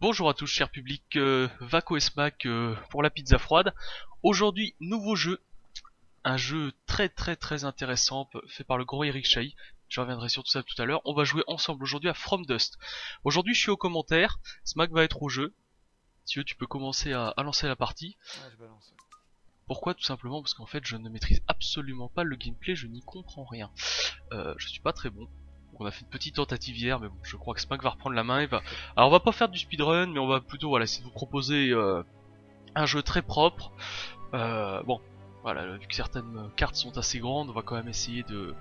Bonjour à tous chers publics, Vaco et Smack pour la pizza froide. Aujourd'hui, nouveau jeu, un jeu très intéressant fait par le gros Eric Chahi. Je reviendrai sur tout ça tout à l'heure. On va jouer ensemble aujourd'hui à From Dust. Aujourd'hui je suis aux commentaires, Smack va être au jeu. Si tu veux tu peux commencer à lancer la partie. Ouais, je balance. Pourquoi? Tout simplement parce qu'en fait je ne maîtrise absolument pas le gameplay, je n'y comprends rien. Je suis pas très bon. Donc on a fait une petite tentative hier, mais bon, je crois que Smack va reprendre la main. Alors on va pas faire du speedrun, mais on va plutôt voilà, essayer de vous proposer un jeu très propre. Bon, voilà, vu que certaines cartes sont assez grandes, on va quand même essayer de,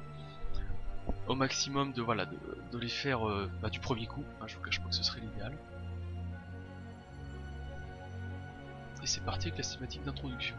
au maximum de voilà, de les faire du premier coup. Je vous cache pas que ce serait l'idéal. Et c'est parti avec la cinématique d'introduction.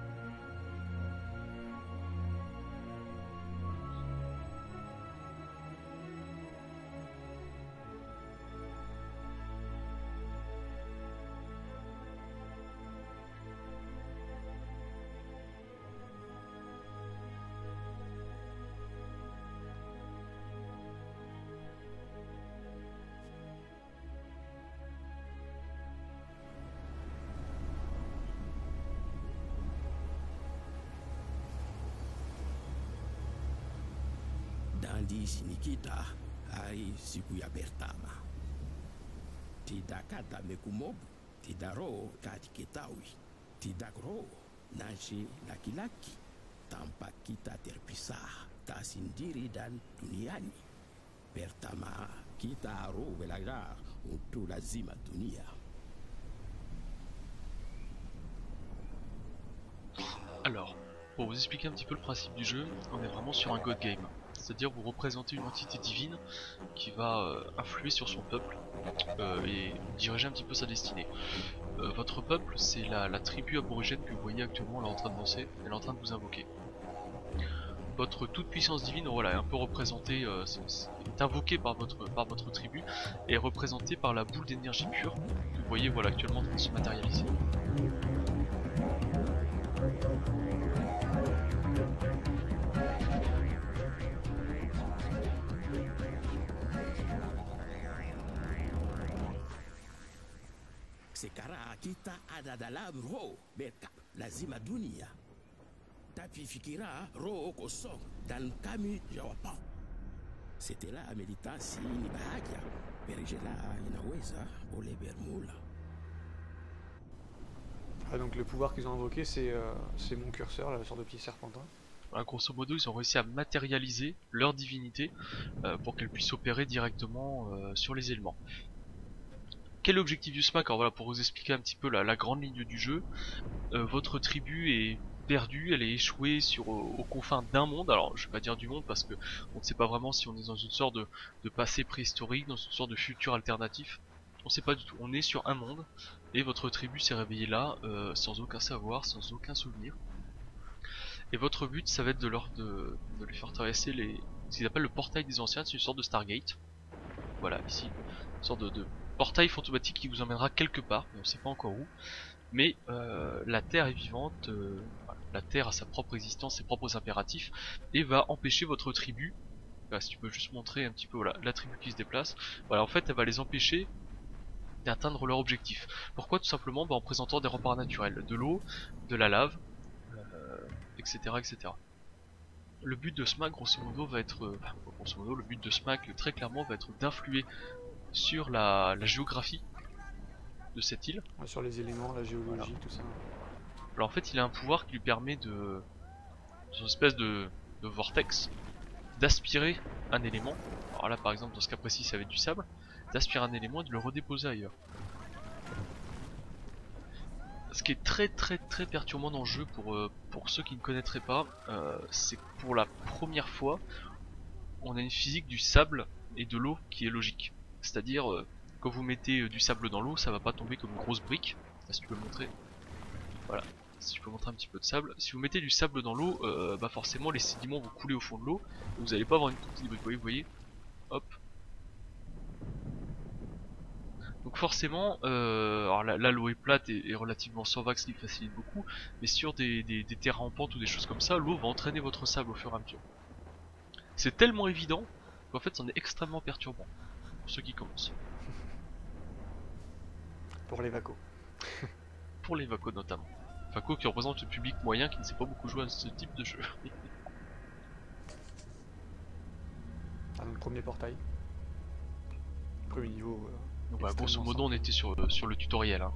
Dandi sinikita hari siku ya Bertama. Tidak kata mekumobu, tidak roho kati ketahui, tidak roho nasi laki-laki. Tanpa kita terpisah, tak sendiri dan duniani. Pertama, kita harus belajar untuk lazima dunia. Alors, pour vous expliquer un petit peu le principe du jeu, on est vraiment sur un God Game. C'est-à-dire vous représentez une entité divine qui va influer sur son peuple et diriger un petit peu sa destinée. Votre peuple, c'est la tribu aborigène que vous voyez actuellement, elle est en train de danser, elle est en train de vous invoquer. Votre toute puissance divine, voilà, est un peu représentée, est invoquée par votre tribu et est représentée par la boule d'énergie pure que vous voyez voilà, actuellement en train de se matérialiser. Sekarang kita ada dalam roh berkap lazima dunia. Tapi fikira roh kosong dan kami jawab. Setelah meditasi ni bahagia, berjela inaweza boleh bermula. Ah, donc le pouvoir qu'ils ont invoqué, c'est mon curseur, là, la sorte de petit serpentin. Voilà, grosso modo, ils ont réussi à matérialiser leur divinité pour qu'elle puisse opérer directement sur les éléments. Quel est l'objectif du SMAC? Alors voilà, pour vous expliquer un petit peu la grande ligne du jeu, votre tribu est perdue, elle est échouée aux confins d'un monde. Alors je vais pas dire du monde parce que on ne sait pas vraiment si on est dans une sorte de passé préhistorique, dans une sorte de futur alternatif. On sait pas du tout, on est sur un monde et votre tribu s'est réveillée là sans aucun savoir, sans aucun souvenir. Et votre but ça va être de les faire traverser ce qu'ils appellent le portail des anciens, c'est une sorte de Stargate. Voilà, ici, une sorte de portail fantomatique qui vous emmènera quelque part, mais on sait pas encore où. Mais la Terre est vivante, voilà, la Terre a sa propre existence, ses propres impératifs, et va empêcher votre tribu, voilà, si tu peux juste montrer un petit peu voilà, la tribu qui se déplace, voilà, en fait elle va les empêcher d'atteindre leur objectif. Pourquoi? Tout simplement en présentant des remparts naturels, de l'eau, de la lave, etc., etc. Le but de SMAC grosso modo va être, le but de SMAC très clairement va être d'influer sur la géographie de cette île. Ouais, sur les éléments, la géologie, voilà. Tout ça. Alors en fait il a un pouvoir qui lui permet une espèce de vortex, d'aspirer un élément. Alors là par exemple dans ce cas précis ça va être du sable, d'aspirer un élément et de le redéposer ailleurs. Ce qui est très perturbant dans le jeu pour ceux qui ne connaîtraient pas, c'est que pour la première fois on a une physique du sable et de l'eau qui est logique. C'est-à-dire quand vous mettez du sable dans l'eau, ça va pas tomber comme une grosse brique. Là, si tu peux le montrer. Voilà, si tu peux montrer un petit peu de sable. Si vous mettez du sable dans l'eau, forcément les sédiments vont couler au fond de l'eau. Vous n'allez pas avoir une petite brique. Vous voyez, hop. Donc forcément, alors là l'eau est plate et relativement sans vague, ce qui facilite beaucoup. Mais sur des terrains en pente ou des choses comme ça, l'eau va entraîner votre sable au fur et à mesure. C'est tellement évident qu'en fait c'en est extrêmement perturbant pour ceux qui commencent. Pour les vacos. Pour les vacos notamment. Vaco qui représente le public moyen qui ne sait pas beaucoup jouer à ce type de jeu. Ah, donc premier portail. Premier niveau. Donc voilà, grosso extrêmement modo on simple. était sur le tutoriel. Hein.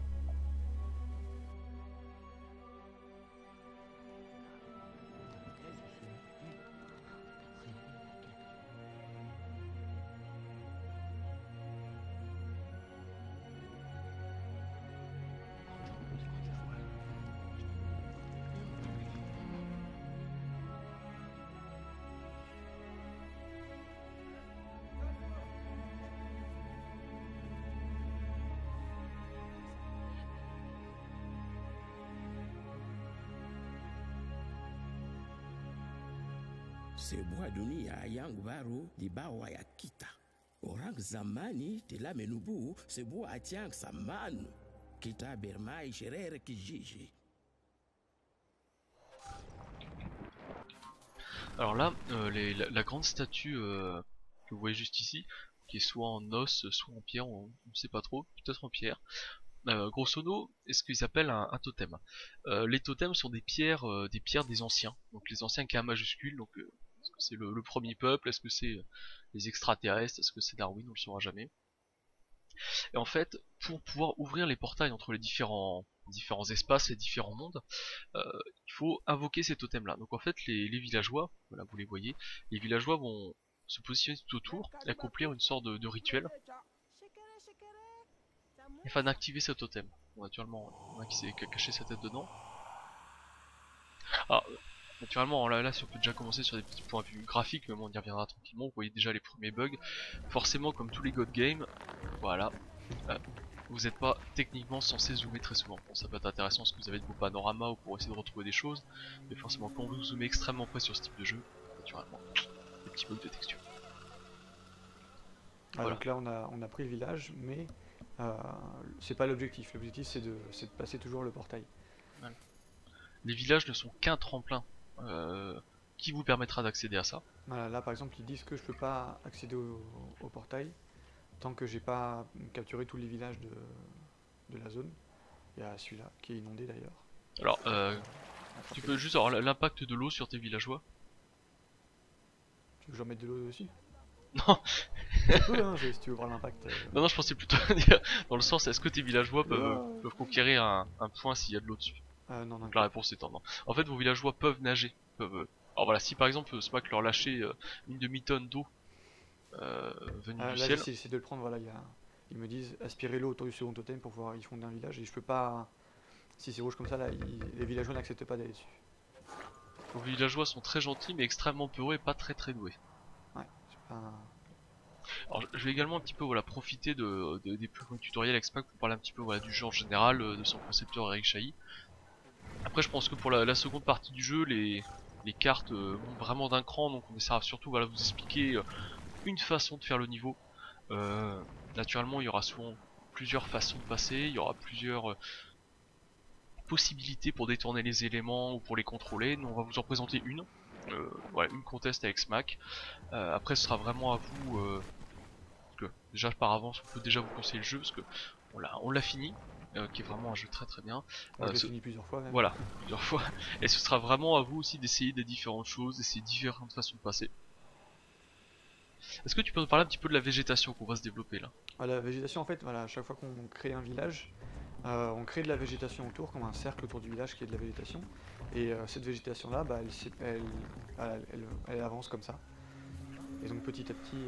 Sebuah dunia yang baru di bawah ya kita. Orang zamani telah menubuh sebuah yang samanu. Kita bermain sherehe kijiji. Alors là, la grande statue que vous voyez juste ici, qui est soit en os, soit en pierre, on ne sait pas trop, peut-être en pierre. Grosso modo, est ce qu'ils appellent un totem. Les totems sont des pierres des anciens, donc les anciens K majuscules, donc est-ce que c'est le premier peuple, est-ce que c'est les extraterrestres, est-ce que c'est Darwin, on le saura jamais. Et en fait, pour pouvoir ouvrir les portails entre les différents espaces, les différents mondes, il faut invoquer ces totems là. Donc en fait les villageois, voilà vous les voyez, les villageois vont se positionner tout autour et accomplir une sorte de rituel afin d'activer ce totem. Bon, naturellement, il y en a qui a caché sa tête dedans. Alors, naturellement, là, si on peut déjà commencer sur des petits points de vue graphiques, mais bon, on y reviendra tranquillement. Vous voyez déjà les premiers bugs. Forcément, comme tous les God Games, voilà, vous n'êtes pas techniquement censé zoomer très souvent. Bon, ça peut être intéressant parce que vous avez de beaux panoramas ou pour essayer de retrouver des choses, mais forcément, quand vous zoomez extrêmement près sur ce type de jeu, naturellement, des petits bugs de texture. Ah, Voilà. donc là on a pris le village, mais c'est pas l'objectif. L'objectif c'est de passer toujours le portail. Les villages ne sont qu'un tremplin qui vous permettra d'accéder à ça. Voilà, là par exemple ils disent que je peux pas accéder au portail tant que j'ai pas capturé tous les villages de la zone. Il y a celui-là qui est inondé d'ailleurs. Alors, tu peux juste avoir l'impact de l'eau sur tes villageois. Tu veux que j'en mette de l'eau dessus? Non, Tu peux hein, si tu veux voir l'impact. non, je pensais plutôt dire dans le sens, est-ce que tes villageois peuvent, Ouais. peuvent conquérir un point s'il y a de l'eau dessus? Non, non, Donc la réponse est non. En fait, vos villageois peuvent nager. Alors voilà, si par exemple Smack leur lâchait une demi-tonne d'eau venue du là ciel, j'essaie de le prendre, voilà, ils me disent aspirer l'eau autour du second totem pour pouvoir y fonder un village et je peux pas. Si c'est rouge comme ça, là, les villageois n'acceptent pas d'aller dessus. vos villageois sont très gentils mais extrêmement peureux et pas très doués. Ouais, c'est pas. Alors je vais également un petit peu voilà, profiter des plus longs tutoriels avec Smack pour parler un petit peu voilà, du jeu en général, de son concepteur Eric Chahi. Après je pense que pour la seconde partie du jeu, les cartes montent vraiment d'un cran, donc on essaiera surtout voilà, vous expliquer une façon de faire le niveau. Naturellement il y aura souvent plusieurs façons de passer, il y aura plusieurs possibilités pour détourner les éléments ou pour les contrôler. Nous on va vous en présenter une. Voilà, une contest avec Smack. Après ce sera vraiment à vous que déjà par avance on peut déjà vous conseiller le jeu parce que on l'a fini, qui est vraiment un jeu très bien. On l'a fini plusieurs fois même. Voilà, plusieurs fois. Et ce sera vraiment à vous aussi d'essayer des différentes choses, d'essayer différentes façons de passer. Est-ce que tu peux nous parler un petit peu de la végétation qu'on va se développer là? La végétation en fait, voilà, à chaque fois qu'on crée un village, on crée de la végétation autour, comme un cercle autour du village qui est de la végétation. Et cette végétation là, bah, elle avance comme ça. Et donc petit à petit,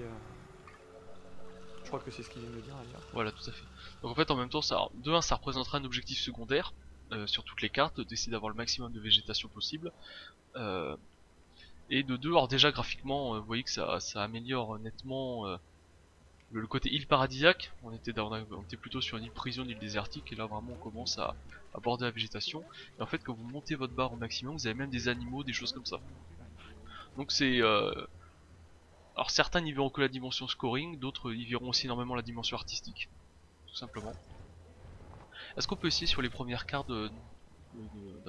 je crois que c'est ce qu'il vient de dire d'ailleurs. Voilà, tout à fait. Donc en fait en même temps, ça, de 1 ça représentera un objectif secondaire sur toutes les cartes, d'essayer d'avoir le maximum de végétation possible. Et de 2, alors déjà graphiquement, vous voyez que ça améliore nettement le côté île paradisiaque. On était plutôt sur une île prison, une île désertique, et là vraiment on commence à aborder la végétation. Et en fait quand vous montez votre barre au maximum, vous avez même des animaux, des choses comme ça. Donc c'est... alors certains n'y verront que la dimension scoring, d'autres y verront aussi énormément la dimension artistique, tout simplement. Est-ce qu'on peut essayer sur les premières cartes de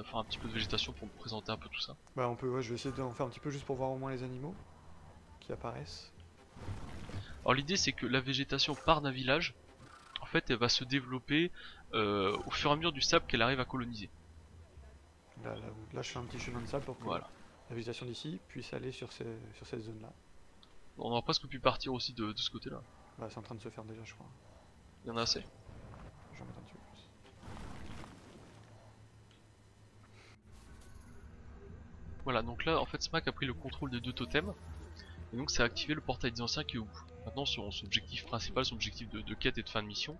faire un petit peu de végétation pour me présenter un peu tout ça? Bah on peut, ouais, je vais essayer d'en faire un petit peu juste pour voir au moins les animaux qui apparaissent. Alors l'idée c'est que la végétation part d'un village, en fait elle va se développer au fur et à mesure du sable qu'elle arrive à coloniser. Là, je fais un petit chemin de sable pour que Voilà. la végétation d'ici puisse aller sur cette zone-là. On aurait presque pu partir aussi de ce côté là. Bah, c'est en train de se faire déjà, je crois. Il y en a assez. Je vais en mettre un petit peu plus. Voilà, donc là en fait Smack a pris le contrôle des 2 totems. Et donc ça a activé le portail des anciens qui est au bout. Maintenant son objectif principal, son objectif de quête et de fin de mission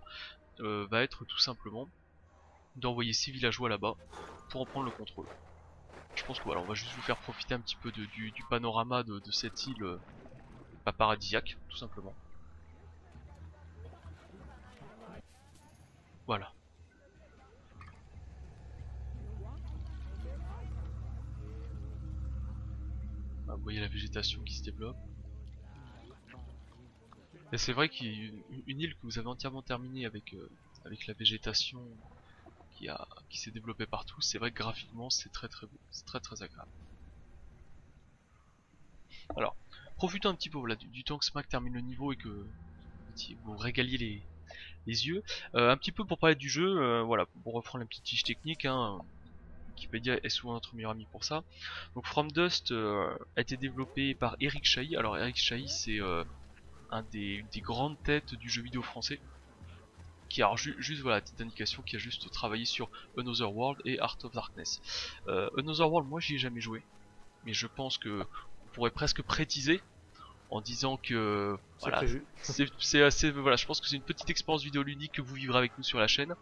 va être tout simplement d'envoyer 6 villageois là-bas pour en prendre le contrôle. Je pense que voilà, on va juste vous faire profiter un petit peu du panorama de cette île pas paradisiaque, tout simplement. Voilà. Ah, vous voyez la végétation qui se développe. Et c'est vrai qu'une île que vous avez entièrement terminée avec, avec la végétation qui s'est développée partout, c'est vrai que graphiquement c'est très beau, c'est très agréable. Alors, profitons un petit peu voilà, du temps que Smack termine le niveau et que vous régaliez les yeux. Un petit peu pour parler du jeu, voilà, pour reprendre la petite fiche technique, hein, Wikipédia est souvent notre meilleur ami pour ça. Donc From Dust a été développé par Eric Chahi. Alors Eric Chahi c'est un des grandes têtes du jeu vidéo français. Qui a juste voilà, petite indication, qui a juste travaillé sur Another World et Heart of Darkness. Another World, moi j'y ai jamais joué, mais je pense que on pourrait presque prétiser en disant que voilà, c'est assez, voilà, je pense que c'est une petite expérience vidéoludique que vous vivrez avec nous sur la chaîne.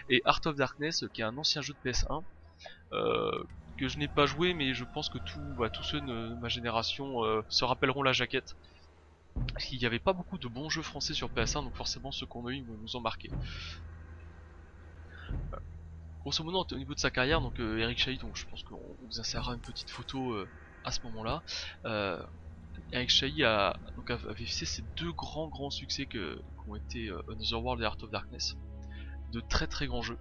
Et Heart of Darkness, qui est un ancien jeu de PS1, que je n'ai pas joué, mais je pense que tous ceux de ma génération se rappelleront la jaquette. Parce qu'il n'y avait pas beaucoup de bons jeux français sur PS1, donc forcément ceux qu'on a eu nous ont marqué. Grosso modo, au niveau de sa carrière, donc Eric Chahi, donc je pense qu'on vous insérera une petite photo à ce moment-là. Eric Chahi avait fait ces 2 grands succès qu'ont été Another World et Heart of Darkness, de très grands jeux.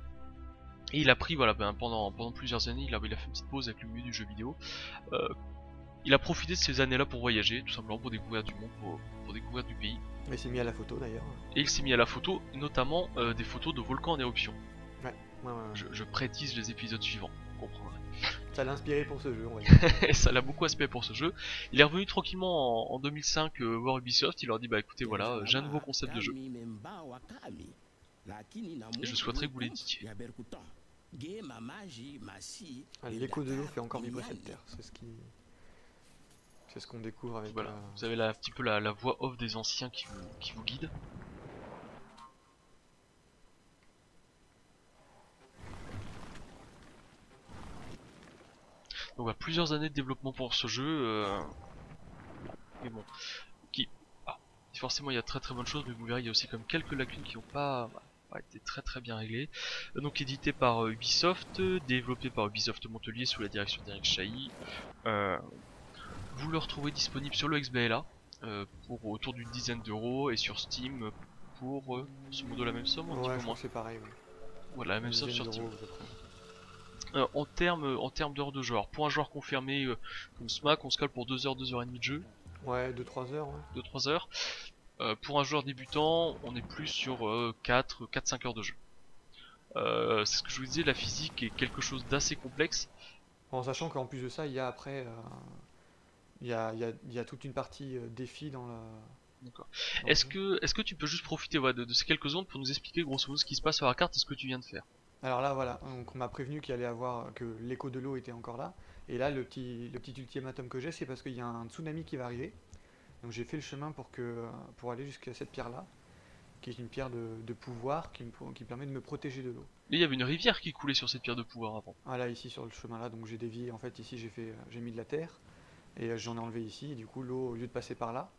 Et il a pris voilà pendant plusieurs années, il a fait une petite pause avec le milieu du jeu vidéo. Il a profité de ces années-là pour voyager, tout simplement pour découvrir du monde, pour découvrir du pays. Mais il s'est mis à la photo d'ailleurs. Et il s'est mis à la photo, notamment des photos de volcans en éruption. Ouais. Je prétise les épisodes suivants, vous comprendrez. Ça l'a inspiré pour ce jeu, on va dire. Et ça l'a beaucoup inspiré pour ce jeu. Il est revenu tranquillement en 2005 voir Ubisoft, il leur dit bah écoutez voilà, j'ai un nouveau concept de jeu. Et je souhaiterais que vous l'éditiez. L'écho de l'eau fait encore vibrer cette terre, c'est ce qu'on découvre avec... Voilà, vous avez un petit peu la voix off des anciens qui vous guide. Donc voilà, plusieurs années de développement pour ce jeu. Mais bon, forcément il y a très bonnes choses, mais vous verrez il y a aussi comme quelques lacunes qui n'ont pas été très bien réglées. Donc édité par Ubisoft, développé par Ubisoft Montpellier sous la direction d'Eric Chahi. Vous le retrouvez disponible sur le XBLA pour autour d'une dizaine d'euros et sur Steam pour ce modo la même somme, un petit peu moins. C'est pareil. Ouais. Voilà, la même somme sur Steam. En termes d'heures de jeu, alors pour un joueur confirmé comme Smack, on se cale pour 2 heures, 2 heures et demie de jeu. Ouais, 2-3 heures. Ouais. 2-3 heures. Pour un joueur débutant, on est plus sur 4-5 heures de jeu. C'est ce que je vous disais, la physique est quelque chose d'assez complexe. En sachant qu'en plus de ça, il y a après... Il y a toute une partie défi dans la... D'accord. Est-ce que tu peux juste profiter de ces quelques secondes pour nous expliquer grosso modo ce qui se passe sur la carte et ce que tu viens de faire? Alors là voilà, donc on m'a prévenu qu'il allait avoir que l'écho de l'eau était encore là. Et là le petit ultimatum que j'ai, c'est parce qu'il y a un tsunami qui va arriver. Donc j'ai fait le chemin pour aller jusqu'à cette pierre là, qui est une pierre de pouvoir qui permet de me protéger de l'eau. Mais il y avait une rivière qui coulait sur cette pierre de pouvoir avant. Ah là ici sur le chemin là, donc j'ai dévié, en fait ici j'ai mis de la terre. Et j'en ai enlevé ici, et du coup l'eau au lieu de passer par là,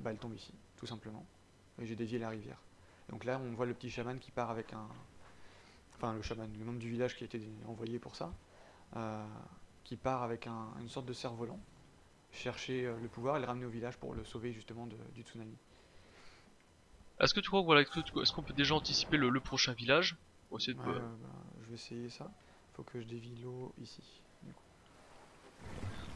elle tombe ici, tout simplement. Et j'ai dévié la rivière. Donc là on voit le petit chaman qui part avec un... Enfin le chaman, le membre du village qui a été envoyé pour ça, qui part avec une sorte de cerf-volant, chercher le pouvoir et le ramener au village pour le sauver justement du tsunami. Est-ce que tu crois que voilà, est-ce qu'on peut déjà anticiper le prochain village? Je vais essayer ça, faut que je dévie l'eau ici. Du coup.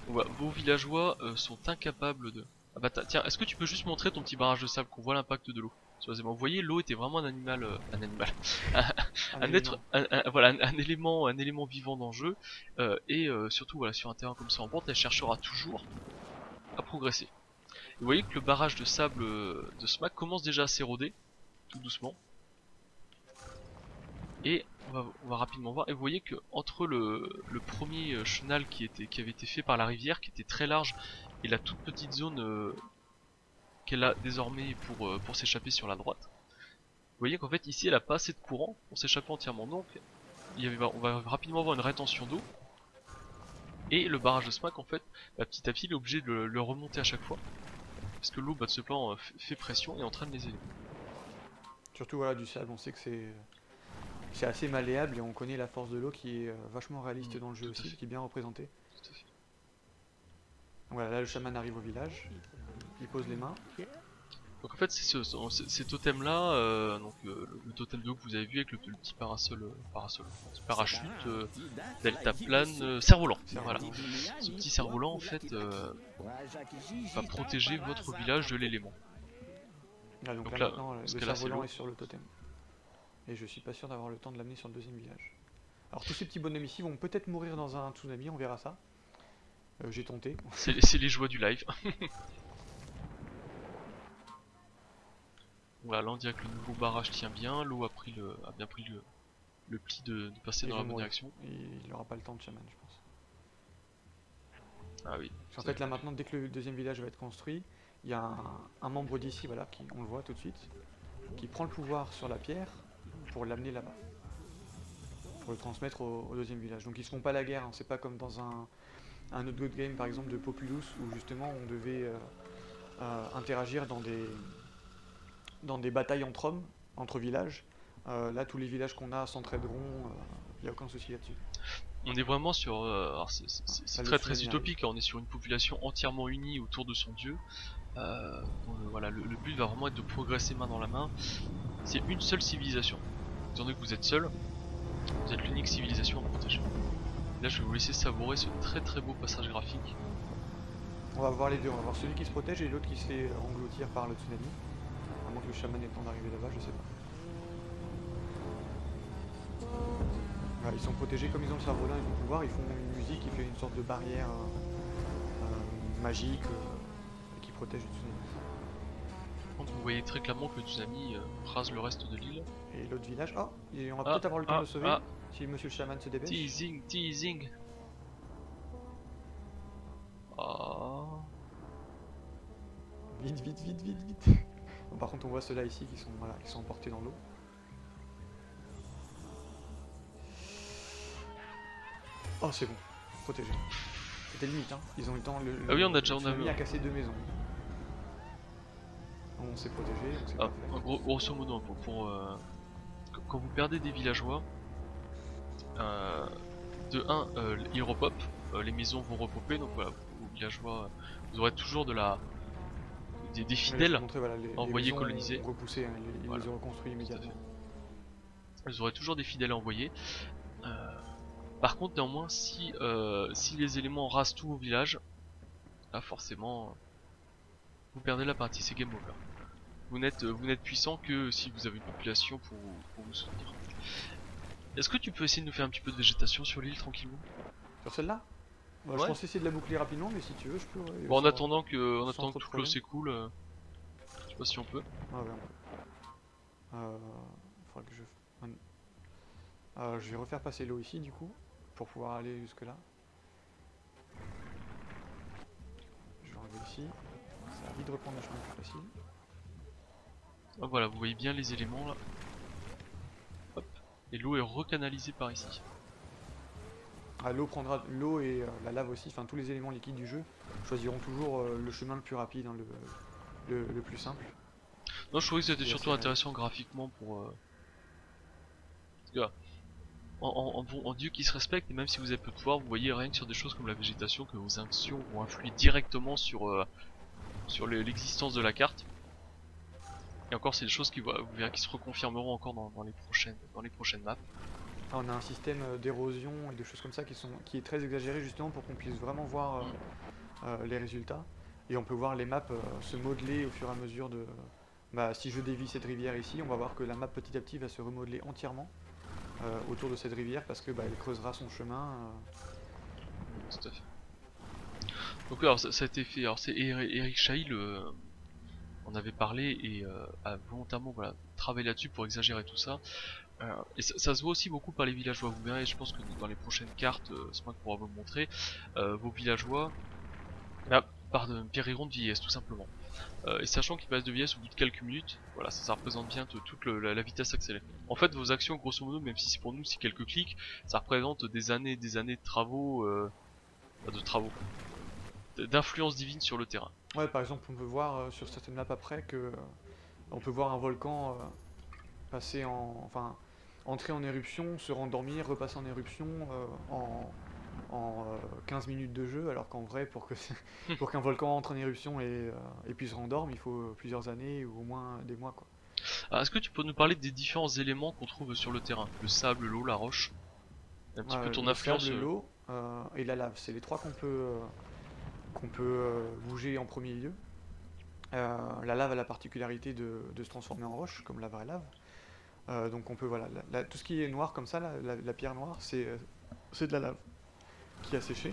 Vos villageois sont incapables de... Ah bah tiens, est-ce que tu peux juste montrer ton petit barrage de sable, qu'on voit l'impact de l'eau sur les éléments. Vous voyez, l'eau était vraiment un animal, un animal, Un un être, voilà, un élément vivant dans le jeu, et surtout voilà, sur un terrain comme ça en pente, elle cherchera toujours à progresser. Et vous voyez que le barrage de sable de Smack commence déjà à s'éroder, tout doucement. Et on va rapidement voir. Et vous voyez que entre le premier chenal qui avait été fait par la rivière, qui était très large, et la toute petite zone qu'elle a désormais pour s'échapper sur la droite, vous voyez qu'en fait ici elle a pas assez de courant pour s'échapper entièrement. Donc on va rapidement avoir une rétention d'eau. Et le barrage de Smack en fait, petit à petit il est obligé de le remonter à chaque fois. Parce que l'eau de ce plan fait pression et entraîne les éléments. Surtout voilà, du sable, on sait que c'est assez malléable et on connaît la force de l'eau qui est vachement réaliste dans le jeu aussi, qui est bien représentée. Tout à fait. Voilà, là le chaman arrive au village, il pose les mains. Donc en fait c'est ces totems là, le totem de haut que vous avez vu avec le petit parachute, delta plane, cerf-volant. Voilà. Ce petit cerf-volant en fait va protéger votre village de l'élément. Ah, donc là maintenant le cerf-volant est sur le totem. Et je suis pas sûr d'avoir le temps de l'amener sur le deuxième village. Alors tous ces petits bonhommes ici vont peut-être mourir dans un tsunami, on verra ça. J'ai tenté. C'est les joies du live. Voilà, là on dirait que le nouveau barrage tient bien, l'eau a bien pris le pli de passer dans la bonne direction. Il n'aura pas le temps de chaman, je pense. Ah oui. En fait là maintenant, dès que le deuxième village va être construit, il y a un membre d'ici, voilà, on le voit tout de suite, qui prend le pouvoir sur la pierre pour l'amener là-bas. Pour le transmettre au deuxième village. Donc ils se font pas la guerre, hein. C'est pas comme dans un autre good game par exemple de Populous où justement on devait interagir dans des batailles entre hommes, entre villages. Là tous les villages qu'on a s'entraideront, il n'y a aucun souci là-dessus. On est vraiment sur... c'est très utopique, hein. On est sur une population entièrement unie autour de son dieu. Voilà, le but va vraiment être de progresser main dans la main. C'est une seule civilisation. Étant donné que vous êtes seul, vous êtes l'unique civilisation à protéger. Là je vais vous laisser savourer ce très beau passage graphique. On va voir les deux, on va voir celui qui se protège et l'autre qui se fait engloutir par le tsunami. À moins que le chaman ait le temps d'arriver là-bas, je sais pas. Voilà, ils sont protégés comme ils ont le cerf-volant, ils vont pouvoir, ils font une musique qui fait une sorte de barrière magique qui protège le tsunami. Par contre, vous voyez très clairement que le tsunami rase le reste de l'île. Et l'autre village, on va peut-être avoir le temps de le sauver si monsieur le chaman se dépêche. Teasing. Vite. Bon, par contre on voit ceux-là ici qui sont emportés dans l'eau. Oh c'est bon, protégé. C'était limite hein, ils ont eu le temps, ah oui on a déjà mis à casser 2 maisons. On s'est protégé, on s'est pas fait. Grosso modo, quand vous perdez des villageois, de 1, ils repopent, les maisons vont repopper, donc voilà, vos villageois, vous aurez toujours des fidèles envoyés coloniser. Repoussés, hein, ils les ont reconstruits immédiatement. Vous aurez toujours des fidèles envoyés. Par contre, néanmoins, si les éléments rasent tout au village, là forcément, vous perdez la partie, c'est game over. Vous n'êtes puissant que si vous avez une population pour vous soutenir. Est-ce que tu peux essayer de nous faire un petit peu de végétation sur l'île tranquillement? Sur celle-là bah, je pensais essayer de la boucler rapidement, mais si tu veux, je peux. Ouais, bon, en attendant que tout close s'écoule, je sais pas si on peut. Ah ouais, on peut. Faudra que je vais refaire passer l'eau ici du coup, pour pouvoir aller jusque là. Je vais enlever ici, ça va vite reprendre un chemin plus facile. Ah, voilà, vous voyez bien les éléments là. Hop. Et l'eau est recanalisée par ici. Ah, l'eau et la lave aussi, enfin tous les éléments liquides du jeu choisiront toujours le chemin le plus rapide, hein, le plus simple. Non, je trouvais que c'était surtout intéressant graphiquement pour... En dieu qui se respecte, et même si vous avez peu de pouvoir, vous voyez rien que sur des choses comme la végétation que vos actions vont influer directement sur l'existence de la carte. Et encore, c'est des choses vous verrez qui se reconfirmeront encore dans les prochaines maps. Ah, on a un système d'érosion et de choses comme ça qui est très exagéré justement pour qu'on puisse vraiment voir les résultats. Et on peut voir les maps se modeler au fur et à mesure bah, si je dévie cette rivière ici, on va voir que la map petit à petit va se remodeler entièrement autour de cette rivière parce que bah, elle creusera son chemin. Tout à fait. Donc alors ça a été fait, alors c'est Eric Chahi, on avait parlé et a volontairement voilà, travaillé là-dessus pour exagérer tout ça. Et ça se voit aussi beaucoup par les villageois, vous verrez, je pense que dans les prochaines cartes, Smack pourra vous le montrer, vos villageois là, périront de vieillesse tout simplement. Et sachant qu'ils passent de vieillesse au bout de quelques minutes, voilà, ça représente bien toute la vitesse accélérée. En fait, vos actions, grosso modo, même si c'est pour nous c'est quelques clics, ça représente des années de travaux, d'influence divine sur le terrain. Ouais, par exemple, on peut voir sur certaines maps après que on peut voir un volcan passer enfin, entrer en éruption, se rendormir, repasser en éruption en 15 minutes de jeu, alors qu'en vrai, pour qu'un volcan entre en éruption et puis se rendorme, il faut plusieurs années ou au moins des mois, quoi. Alors, est-ce que tu peux nous parler des différents éléments qu'on trouve sur le terrain? Le sable, l'eau, la roche? Un petit peu ton Le influence. sable, l'eau et la lave, c'est les trois qu'on peut bouger en premier lieu. La lave a la particularité de se transformer en roche, comme la vraie lave. Donc on peut, voilà, tout ce qui est noir comme ça, la pierre noire, c'est de la lave qui a séché.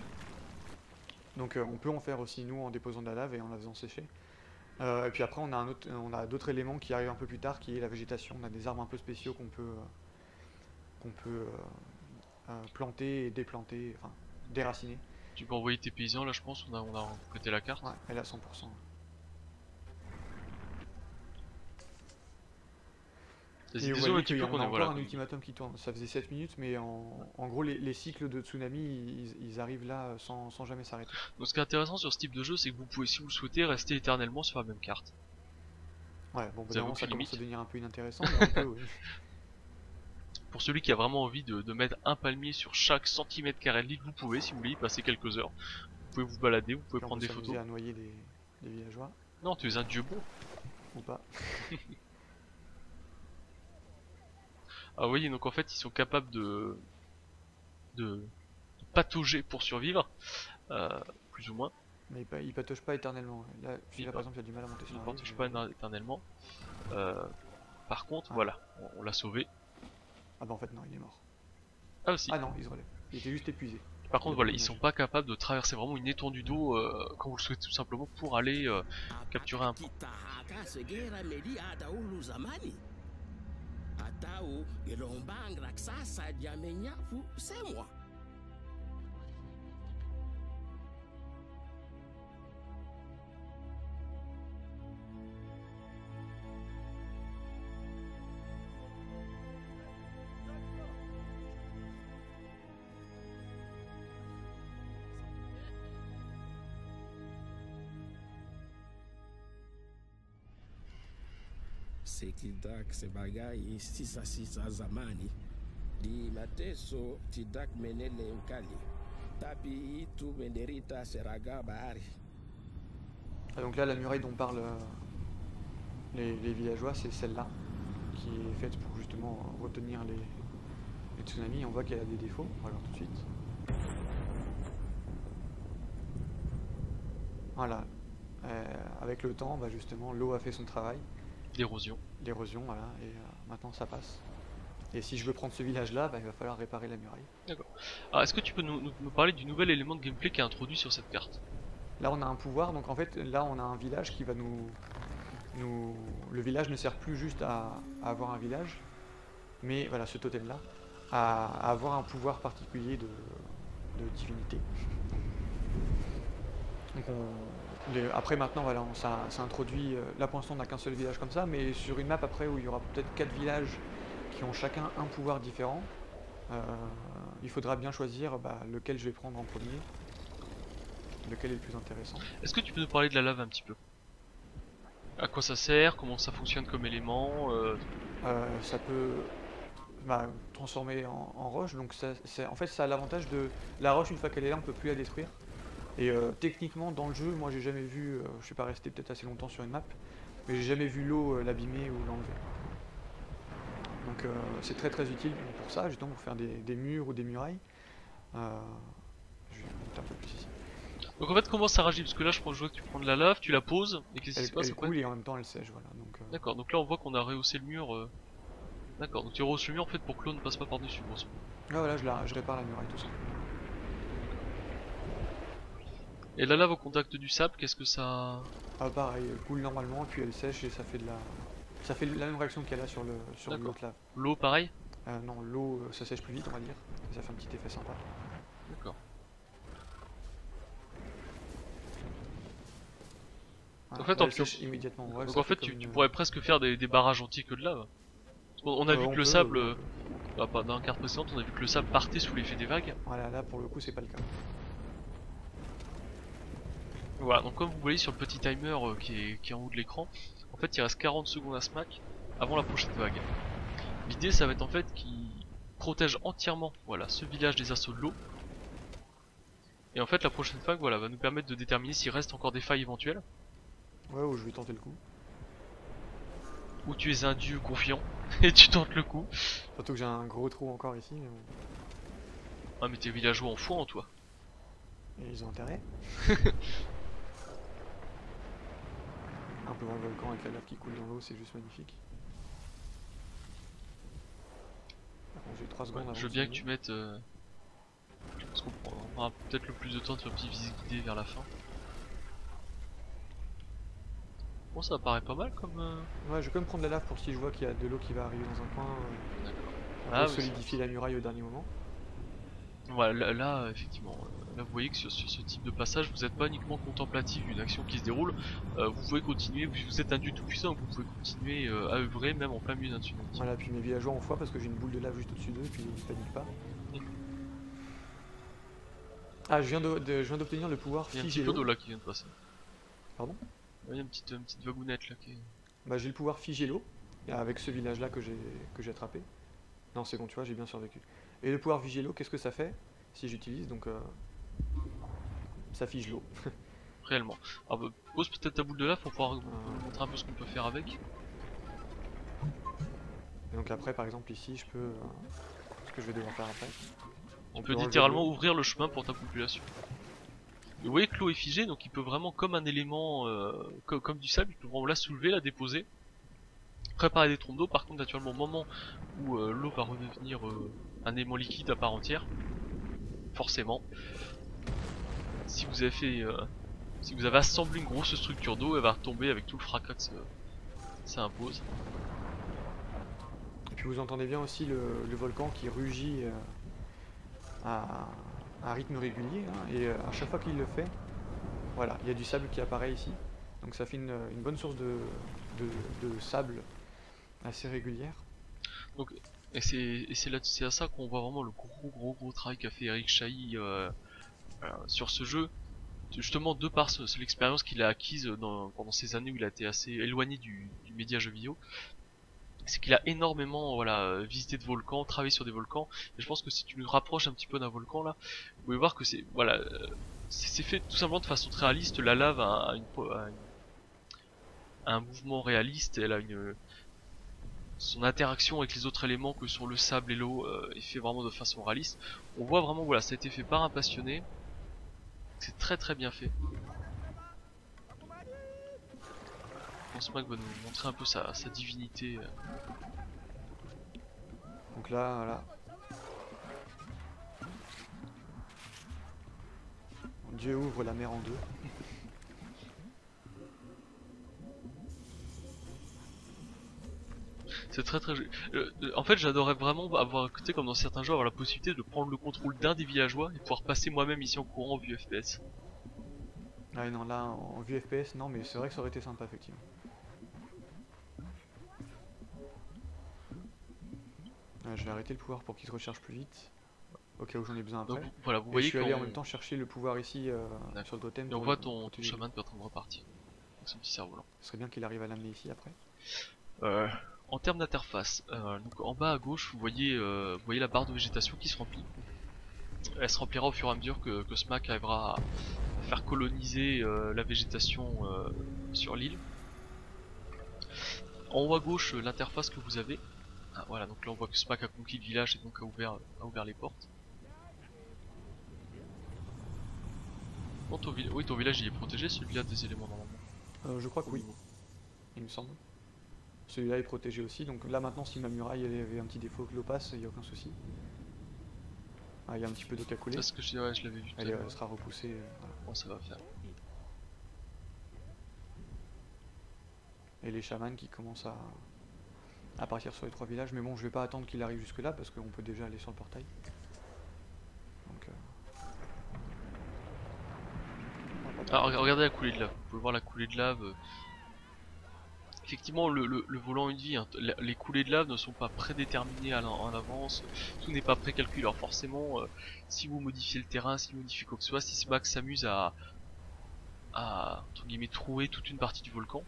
Donc on peut en faire aussi nous en déposant de la lave et en la faisant sécher. Et puis après on a d'autres éléments qui arrivent un peu plus tard, qui est la végétation. On a des arbres un peu spéciaux qu'on peut planter et déplanter, enfin déraciner. Tu peux envoyer tes paysans là, je pense, on a complété la carte. Ouais, elle est à 100%. Vas-y, Et vous désolé un voyez petit qu'il y peu en qu'on a est encore voilà. un ultimatum qui tourne. Ça faisait 7 minutes, mais en gros, les cycles de tsunami, ils arrivent là sans jamais s'arrêter. Donc ce qui est intéressant sur ce type de jeu, c'est que vous pouvez, si vous le souhaitez, rester éternellement sur la même carte. Ouais, bon, Vous avez évidemment, ça aucune commence à limite. devenir un peu inintéressant, mais on peut, oui. Pour celui qui a vraiment envie de mettre un palmier sur chaque centimètre carré de l'île, vous pouvez, si vous voulez y passer quelques heures. Vous pouvez vous balader, vous pouvez Puis on prendre peut des s'amuser photos. à noyer des villageois, Non, tu es un dieu bon. ou pas. Ah oui, donc en fait ils sont capables de patauger pour survivre, plus ou moins. Mais ils patauchent pas éternellement. Là, Ils par exemple, il y a du mal à monter sur Ils un ne rive, patauchent mais- pas éternellement. Par contre, Ah. voilà, on l'a sauvé. Ah bah en fait, non, il est mort. Ah aussi. Ah non, il se relève. Il était juste épuisé. Par contre, il a voilà, pas ils de sont nage. pas capables de traverser vraiment une étendue d'eau quand vous le souhaitez, tout simplement pour aller capturer un point. Kitahaka segera meli adaulu zamani. Atau gelombang raksasa jamenyafu semwa. Sekidak sebagai sisa-sisa zamani di mateso tidak menele mkali tapi itu menderita seraga bahari. Ah, donc là, la muraille dont parlent les villageois, c'est celle-là, qui est faite pour justement retenir les tsunamis. On voit qu'elle a des défauts, on va voir tout de suite. Voilà. Avec le temps, bah, justement, l'eau a fait son travail, D'érosion. l'érosion, voilà, et maintenant ça passe. Et si je veux prendre ce village-là, bah, il va falloir réparer la muraille. Alors, est-ce que tu peux nous parler du nouvel élément de gameplay qui est introduit sur cette carte? Là, on a un pouvoir, donc en fait, là, on a un village qui va le village ne sert plus juste à avoir un village, mais voilà, ce totem-là, à avoir un pouvoir particulier de divinité. Donc après maintenant, voilà, ça introduit, là pour l'instant on n'a qu'un seul village comme ça, mais sur une map après où il y aura peut-être 4 villages qui ont chacun un pouvoir différent, il faudra bien choisir lequel je vais prendre en premier, lequel est le plus intéressant. Est-ce que tu peux nous parler de la lave un petit peu? À quoi ça sert? Comment ça fonctionne comme élément? Ça peut transformer en roche, donc en fait ça a l'avantage de... La roche, une fois qu'elle est là, on peut plus la détruire. Et techniquement dans le jeu, moi j'ai jamais vu, je suis pas resté peut-être assez longtemps sur une map, mais j'ai jamais vu l'eau l'abîmer ou l'enlever. Donc c'est très très utile pour ça, justement pour faire des murs ou des murailles. Je vais monter un peu plus ici. Donc en fait comment ça réagit? Parce que là je vois que tu prends de la lave, tu la poses, et qu'est-ce qui se passe Elle après? coule et en même temps elle sèche, voilà. Donc D'accord, donc là on voit qu'on a rehaussé le mur. D'accord, donc tu rehausses le mur en fait pour que l'eau ne passe pas par-dessus. Grosso modo. Ah voilà, je répare la muraille tout ça. Et la lave au contact du sable, qu'est-ce que ça... Ah pareil, elle coule normalement, puis elle sèche et ça fait de la... Ça fait la même réaction qu'elle a sur D'accord. l'autre lave. L'eau pareil? Non, l'eau ça sèche plus vite on va dire, et ça fait un petit effet sympa. D'accord. Voilà, En fait, là, en elle plus- sèche immédiatement. Ouais, Donc ça en fait comme tu une- pourrais presque faire des barrages entiers que de lave. Parce qu'on a vu on que le peut, sable... on peut. Bah, dans la carte précédente on a vu que le sable partait sous l'effet des vagues. Voilà, là pour le coup c'est pas le cas. Voilà, donc comme vous voyez sur le petit timer qui est en haut de l'écran, en fait il reste 40 secondes à smack avant la prochaine vague. L'idée ça va être en fait qu'il protège entièrement voilà, ce village des assauts de l'eau. Et en fait la prochaine vague voilà, va nous permettre de déterminer s'il reste encore des failles éventuelles. Ouais, ou je vais tenter le coup. Ou tu es un dieu confiant et tu tentes le coup. Surtout que j'ai un gros trou encore ici, mais bon. Ah mais tes villageois en foi en toi. Et ils ont intérêt. Un peu dans le volcan avec la lave qui coule dans l'eau, c'est juste magnifique. Par contre, j'ai 3 secondes avant Je veux de bien que finir. tu mettes... Parce qu'on aura peut-être le plus de temps de faire une petite visite guidée vers la fin. Bon ça paraît pas mal comme... Ouais, je vais quand même prendre la lave pour si je vois qu'il y a de l'eau qui va arriver dans un coin. D'accord. On Ah peut oui, solidifier la muraille au dernier moment. Voilà, là, effectivement, là vous voyez que sur ce type de passage, vous n'êtes pas uniquement contemplatif d'une action qui se déroule, vous pouvez continuer, vous êtes un dieu tout puissant, vous pouvez continuer à œuvrer même en plein milieu d'un tsunami. Voilà, puis mes villageois ont foi parce que j'ai une boule de lave juste au-dessus d'eux, puis ils paniquent pas. Ah, je viens d'obtenir le pouvoir Il y a un petit figer peu d'eau l'eau. là qui vient de passer. Pardon? Il y a une petite vagounette là qui est... Bah, j'ai le pouvoir figer l'eau, avec ce village-là que j'ai attrapé. Non, c'est bon, tu vois, j'ai bien survécu. Et le pouvoir figer l'eau, qu'est-ce que ça fait si j'utilise? Donc, ça fige l'eau. réellement. Alors pose peut-être ta boule de lave pour pouvoir montrer un peu ce qu'on peut faire avec. Et donc après, par exemple, ici, je peux... ce que je vais devoir faire après. On peut enlever littéralement l'eau. ouvrir le chemin pour ta population. Et vous voyez que l'eau est figée, donc il peut vraiment comme un élément, comme du sable, il peut vraiment la soulever, la déposer. Préparer des trompes d'eau, par contre naturellement au moment où l'eau va redevenir un élément liquide à part entière, forcément, si vous avez fait, si vous avez assemblé une grosse structure d'eau, elle va retomber avec tout le fracas que ça impose. Et puis vous entendez bien aussi le volcan qui rugit à un rythme régulier, hein, et à chaque fois qu'il le fait, voilà, il y a du sable qui apparaît ici. Donc ça fait une bonne source de sable assez régulière. Donc, et c'est à ça qu'on voit vraiment le gros travail qu'a fait Eric Chahi sur ce jeu. Justement de par l'expérience qu'il a acquise pendant ces années où il a été assez éloigné du média jeu vidéo, c'est qu'il a énormément visité de volcans, travaillé sur des volcans, et je pense que si tu nous rapproches un petit peu d'un volcan là, vous pouvez voir que c'est c'est fait tout simplement de façon très réaliste. La lave a un mouvement réaliste, elle a son interaction avec les autres éléments que sont le sable et l'eau est fait vraiment de façon réaliste. On voit vraiment ça a été fait par un passionné. C'est très bien fait. Je pense pas que va nous montrer un peu sa divinité. Donc là, voilà. Dieu ouvre la mer en deux. C'est très joli. En fait j'adorerais vraiment avoir, tu sais, comme dans certains jeux, avoir la possibilité de prendre le contrôle d'un des villageois et pouvoir passer moi-même ici en courant en vue FPS. Ah non, là, en vue FPS, non, mais c'est vrai que ça aurait été sympa, effectivement. Je vais arrêter le pouvoir pour qu'il se recharge plus vite. Au cas où j'en ai besoin après. Donc voilà, vous Et je voyez suis allé en qu'on... même temps chercher le pouvoir ici sur le totem. Et on pour voit le ton protéger. chaman qui est en train de repartir. Avec son petit cerf-volant. Ce serait bien qu'il arrive à l'amener ici après. En termes d'interface, donc en bas à gauche vous voyez la barre de végétation qui se remplit. Elle se remplira au fur et à mesure que Smack arrivera à faire coloniser la végétation sur l'île. En haut à gauche, l'interface que vous avez. Ah, voilà, donc là on voit que Smack a conquis le village et donc a ouvert les portes. Bon, oui, ton village il est protégé, celui-là des éléments normalement. Je crois que oui, il me semble. Celui-là est protégé aussi, donc là maintenant si ma muraille elle avait un petit défaut que l'eau passe, il n'y a aucun souci. Ah, il y a un petit peu d'eau qui a coulé, C'est ce que ouais, je l'avais vu tout à elle l'heure. sera repoussée. Voilà. Bon, ça va faire. Et les chamans qui commencent à partir sur les 3 villages, mais bon je vais pas attendre qu'il arrive jusque là parce qu'on peut déjà aller sur le portail. Donc, Alors regardez la coulée de lave, vous pouvez voir la coulée de lave. Effectivement le volant une vie, hein. Les coulées de lave ne sont pas prédéterminées en avance, tout n'est pas précalculé. Alors forcément, si vous modifiez le terrain, si vous modifiez quoi que ce soit, si Smack s'amuse à entre guillemets trouer toute une partie du volcan,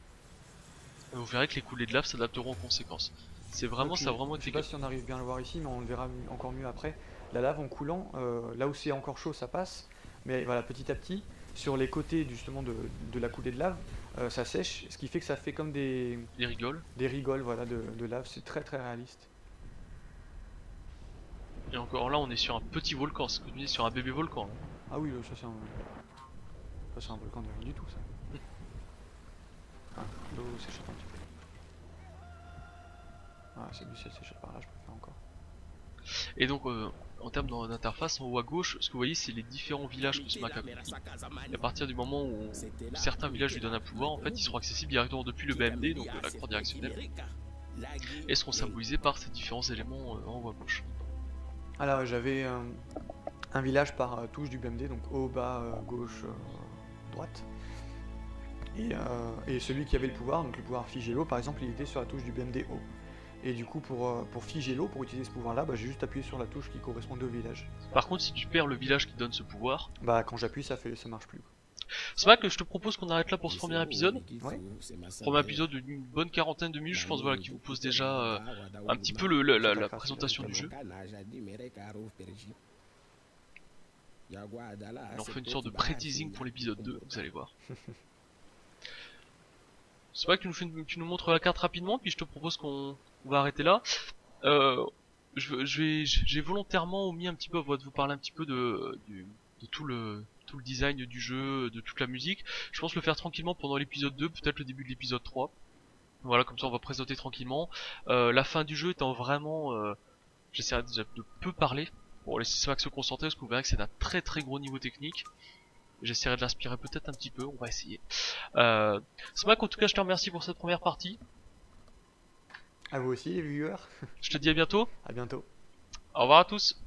vous verrez que les coulées de lave s'adapteront en conséquence. C'est vraiment, ça a vraiment je été... sais pas si on arrive bien à le voir ici, mais on le verra encore mieux après. La lave en coulant, là où c'est encore chaud ça passe, mais voilà petit à petit, sur les côtés justement de la coulée de lave, ça sèche, ce qui fait que ça fait comme des rigoles voilà, de lave, c'est très très réaliste. Et encore là on est sur un petit volcan, c'est ce que je me dis, sur un bébé volcan. Là. Ah oui, ça c'est un volcan de rien du tout ça. Ah, l'eau s'échappe un petit peu. Ah, c'est lui, si elle s'échappe par là, je préfère encore. Et donc en termes d'interface, en haut à gauche, ce que vous voyez c'est les différents villages que Smack a conquis. Et à partir du moment où certains villages lui donnent un pouvoir, en fait ils seront accessibles directement depuis le BMD, donc la croix directionnelle, et seront symbolisés par ces différents éléments en haut à gauche. Alors j'avais un village par touche du BMD, donc haut, bas, gauche, droite. Et celui qui avait le pouvoir, donc le pouvoir figer l'eau par exemple, il était sur la touche du BMD haut. Et du coup pour figer l'eau, pour utiliser ce pouvoir là, bah, j'ai juste appuyé sur la touche qui correspond au village. Par contre si tu perds le village qui donne ce pouvoir, bah quand j'appuie ça marche plus. Smack, je te propose qu'on arrête là pour ce premier épisode. Ouais. Premier épisode d'une bonne quarantaine de minutes, je pense, voilà, qui vous pose déjà un petit peu la présentation du jeu. On en fait une sorte de pré-teasing pour l'épisode 2, vous allez voir. C'est vrai que tu nous montres la carte rapidement, puis je te propose qu'on va arrêter là. J'ai volontairement omis un petit peu, de vous parler un petit peu de tout le design du jeu, de toute la musique. Je pense le faire tranquillement pendant l'épisode 2, peut-être le début de l'épisode 3. Voilà, comme ça on va présenter tranquillement. La fin du jeu étant vraiment... j'essaierai déjà de peu parler, pour laisser Smack se concentrer, parce que vous verrez que c'est d'un très très gros niveau technique. J'essaierai de l'inspirer peut-être un petit peu, on va essayer. Smack, en tout cas je te remercie pour cette première partie. À vous aussi les viewers. Je te dis à bientôt. À bientôt. Au revoir à tous.